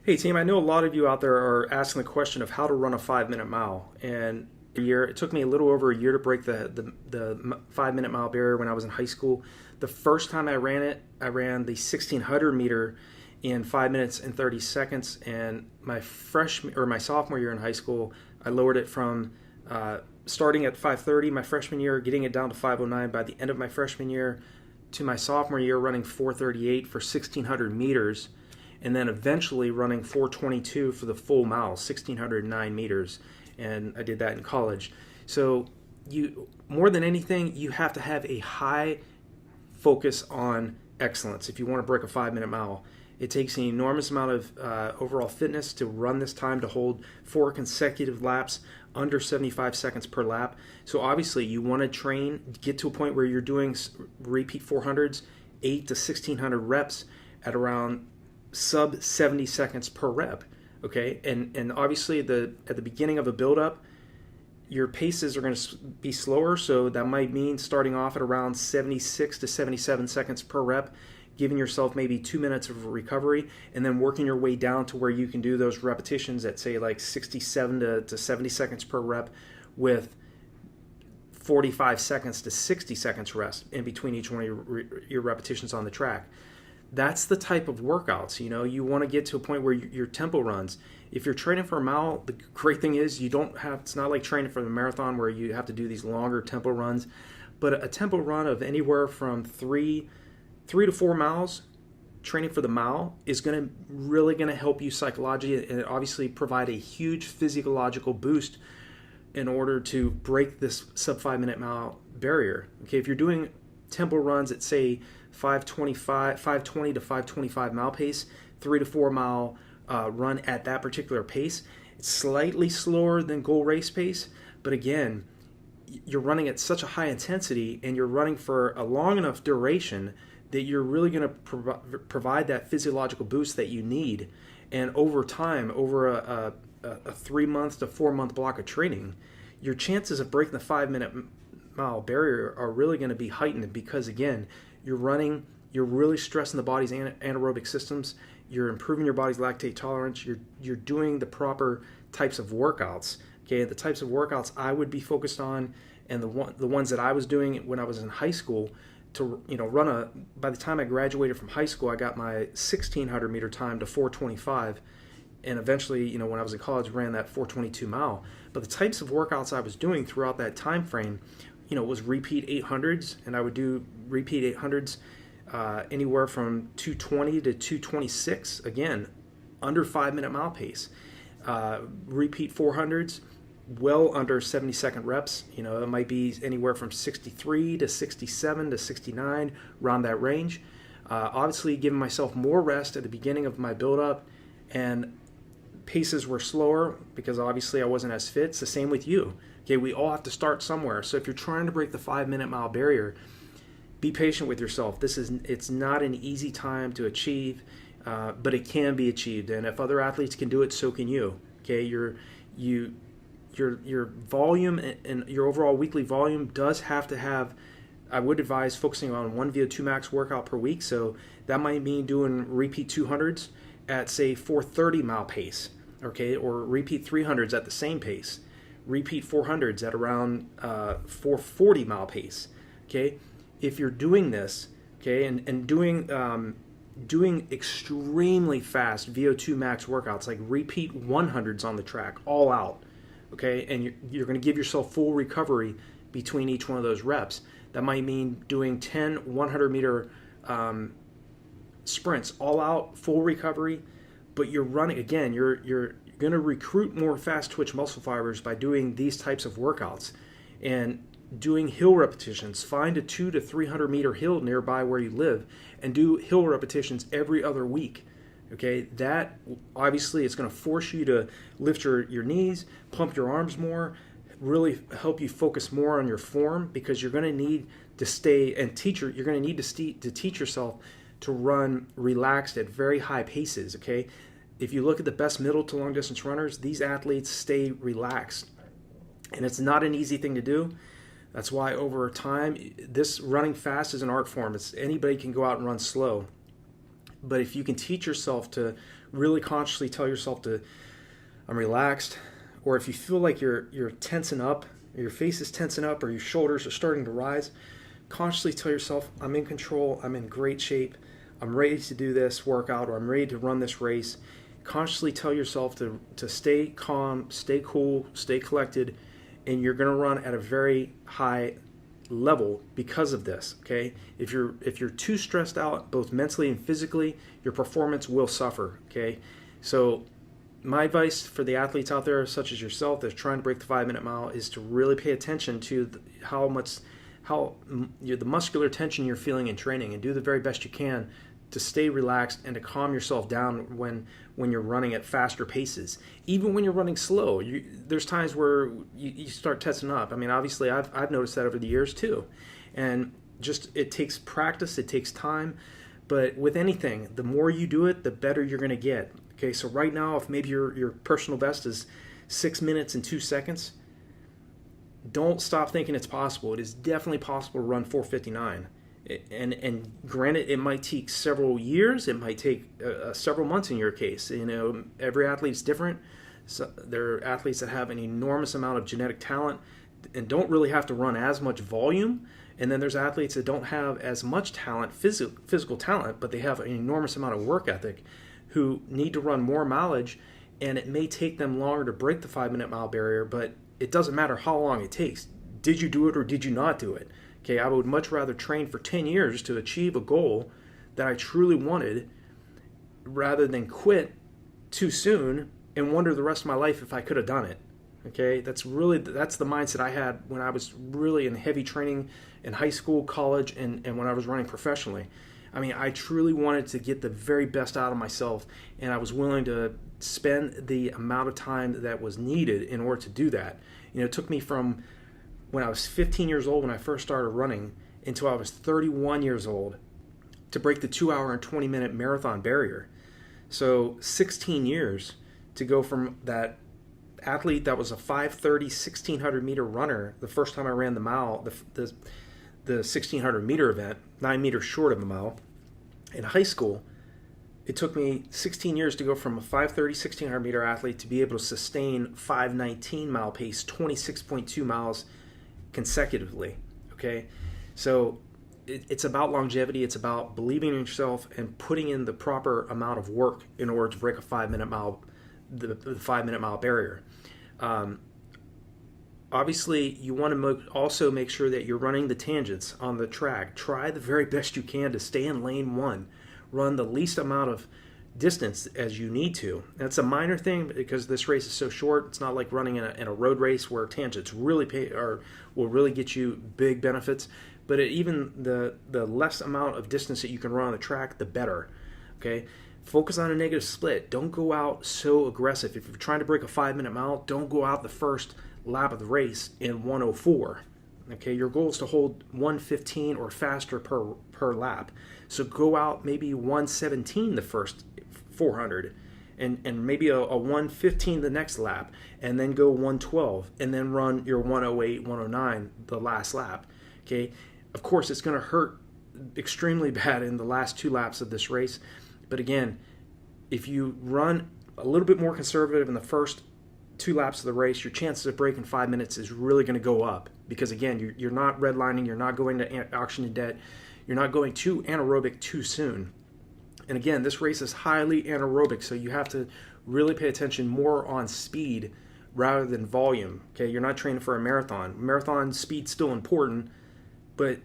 Hey team, I know a lot of you out there are asking the question of how to run a 5 minute mile. And it took me a little over a year to break the 5 minute mile barrier when I was in high school. The first time I ran it, I ran the 1600 meter in 5 minutes and 30 seconds. And my sophomore year in high school, I lowered it from starting at 5:30 my freshman year, getting it down to 5:09 by the end of my freshman year, to my sophomore year running 4:38 for 1600 meters. And then eventually running 4:22 for the full mile, 1,609 meters. And I did that in college. So more than anything, you have to have a high focus on excellence if you want to break a 5 minute mile. It takes an enormous amount of overall fitness to run this time, to hold 4 consecutive laps under 75 seconds per lap. So obviously you want to train, get to a point where you're doing repeat 400s, 8 to 1,600 reps at around sub 70 seconds per rep. Okay, and obviously at the beginning of a build-up, your paces are going to be slower, so that might mean starting off at around 76 to 77 seconds per rep, giving yourself maybe 2 minutes of recovery, and then working your way down to where you can do those repetitions at, say, like 67 to 70 seconds per rep with 45 seconds to 60 seconds rest in between each one of your repetitions on the track. That's the type of workouts, you want to get to a point where your tempo runs. If you're training for a mile, the great thing is it's not like training for the marathon where you have to do these longer tempo runs, but a tempo run of anywhere from 3 to 4 miles, training for the mile, is really going to help you psychologically and obviously provide a huge physiological boost in order to break this sub 5 minute mile barrier. Okay, if you're doing tempo runs at, say, 520 to 525 mile pace, 3 to 4 mile run at that particular pace, it's slightly slower than goal race pace, but again, you're running at such a high intensity and you're running for a long enough duration that you're really going to provide that physiological boost that you need. And over time, over a 3 month to 4 month block of training, your chances of breaking the 5 minute mile barrier are really going to be heightened, because again, you're really stressing the body's anaerobic systems, you're improving your body's lactate tolerance, you're doing the proper types of workouts. Okay, the types of workouts I would be focused on, and the ones that I was doing when I was in high school, to by the time I graduated from high school, I got my 1,600 meter time to 4:25, and eventually, when I was in college, ran that 4:22 mile. But the types of workouts I was doing throughout that time frame, was repeat 800s, and I would do repeat 800s anywhere from 220 to 226, again, under 5 minute mile pace. Repeat 400s, well under 70 second reps. It might be anywhere from 63 to 67 to 69, around that range. Obviously, giving myself more rest at the beginning of my build-up, and paces were slower because obviously I wasn't as fit. It's the same with you. Okay, we all have to start somewhere. So if you're trying to break the 5 minute mile barrier, be patient with yourself. It's not an easy time to achieve, but it can be achieved. And if other athletes can do it, so can you. Okay, your volume and your overall weekly volume does have to have. I would advise focusing on one VO2 max workout per week. So that might mean doing repeat 200s at, say, 430 mile pace. Okay, or repeat 300s at the same pace. Repeat 400s at around 440 mile pace. Okay, if you're doing this, okay, and doing extremely fast VO2 max workouts, like repeat 100s on the track, all out, okay, and you're going to give yourself full recovery between each one of those reps. That might mean doing 10 100 meter sprints, all out, full recovery, but you're running, again, you're going to recruit more fast twitch muscle fibers by doing these types of workouts and doing hill repetitions. Find a 200 to 300 meter hill nearby where you live and do hill repetitions every other week. Okay, that obviously it's going to force you to lift your knees, pump your arms more, really help you focus more on your form, because you're going to need to you're going to need to teach yourself to run relaxed at very high paces. Okay, if you look at the best middle to long distance runners, these athletes stay relaxed, and it's not an easy thing to do. That's why over time, this running fast is an art form. Anybody can go out and run slow, But if you can teach yourself to really consciously tell yourself to, I'm relaxed, or if you feel like you're tensing up, or your face is tensing up, or your shoulders are starting to rise, consciously tell yourself, I'm in control, I'm in great shape, I'm ready to do this workout, or I'm ready to run this race. Consciously tell yourself to stay calm, stay cool, stay collected, and you're going to run at a very high level because of this. Okay, if you're too stressed out, both mentally and physically, your performance will suffer. Okay, so my advice for the athletes out there, such as yourself, that's trying to break the 5-minute mile, is to really pay attention to the muscular tension you're feeling in training, and do the very best you can to stay relaxed and to calm yourself down when you're running at faster paces. Even when you're running slow, there's times where you start tensing up. I mean, obviously, I've noticed that over the years too. And just, it takes practice, it takes time. But with anything, the more you do it, the better you're going to get. Okay, so right now, if maybe your personal best is 6 minutes and 2 seconds, don't stop thinking it's possible. It is definitely possible to run 4:59. And granted, it might take several years, it might take several months in your case. You know, every athlete's different. So there are athletes that have an enormous amount of genetic talent and don't really have to run as much volume. And then there's athletes that don't have as much talent, physical talent, but they have an enormous amount of work ethic, who need to run more mileage, and it may take them longer to break the 5-minute mile barrier, but it doesn't matter how long it takes. Did you do it or did you not do it? Okay, I would much rather train for 10 years to achieve a goal that I truly wanted, rather than quit too soon and wonder the rest of my life if I could have done it. Okay, that's the mindset I had when I was really in heavy training in high school, college, and when I was running professionally. I mean, I truly wanted to get the very best out of myself, and I was willing to spend the amount of time that was needed in order to do that. You know, it took me from when I was 15 years old, when I first started running, until I was 31 years old to break the 2 hour and 20-minute marathon barrier. So 16 years to go from that athlete that was a 5:30, 1,600 meter runner the first time I ran the mile, the 1,600 meter event, 9 meters short of a mile. In high school, it took me 16 years to go from a 5:30, 1,600 meter athlete to be able to sustain 5:19 mile pace, 26.2 miles consecutively. Okay, so it's about longevity. It's about believing in yourself and putting in the proper amount of work in order to break a 5-minute mile, the 5-minute mile barrier. Obviously, you want to also make sure that you're running the tangents on the track. Try the very best you can to stay in lane 1. Run the least amount of distance as you need to. That's a minor thing because this race is so short. It's not like running in a road race where tangents really will really get you big benefits. But even the less amount of distance that you can run on the track, the better. Okay. Focus on a negative split. Don't go out so aggressive. If you're trying to break a 5-minute mile, don't go out the first lap of the race in 1:04. Okay, your goal is to hold 1:15 or faster per lap. So go out maybe 1:17 the first 400, and maybe a 1:15 the next lap, and then go 1:12, and then run your 1:08, 1:09 the last lap. Okay, of course it's going to hurt extremely bad in the last 2 laps of this race, but again, if you run a little bit more conservative in the first 2 laps of the race, your chances of breaking 5 minutes is really going to go up, because again, you're not redlining, you're not going to oxygen debt, you're not going too anaerobic too soon. And again, this race is highly anaerobic, so you have to really pay attention more on speed rather than volume. Okay, you're not training for a marathon. Marathon speed's still important, but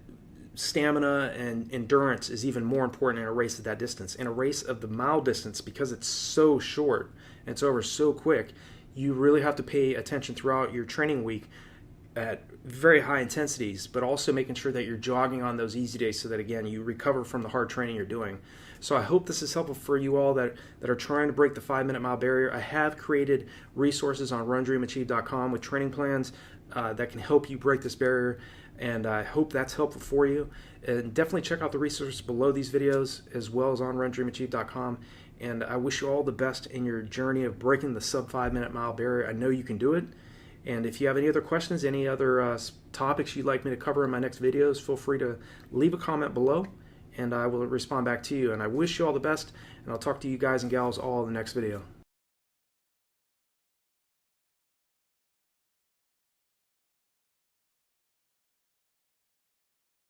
stamina and endurance is even more important in a race at that distance. In a race of the mile distance, because it's so short and it's over so quick, you really have to pay attention throughout your training week at very high intensities, but also making sure that you're jogging on those easy days so that, again, you recover from the hard training you're doing. So I hope this is helpful for you all that are trying to break the 5-minute mile barrier. I have created resources on RunDreamAchieve.com with training plans that can help you break this barrier, and I hope that's helpful for you. And definitely check out the resources below these videos as well as on RunDreamAchieve.com. And I wish you all the best in your journey of breaking the sub 5-minute mile barrier. I know you can do it. And if you have any other questions, any other topics you'd like me to cover in my next videos, feel free to leave a comment below. and I will respond back to you. And I wish you all the best, and I'll talk to you guys and gals all in the next video.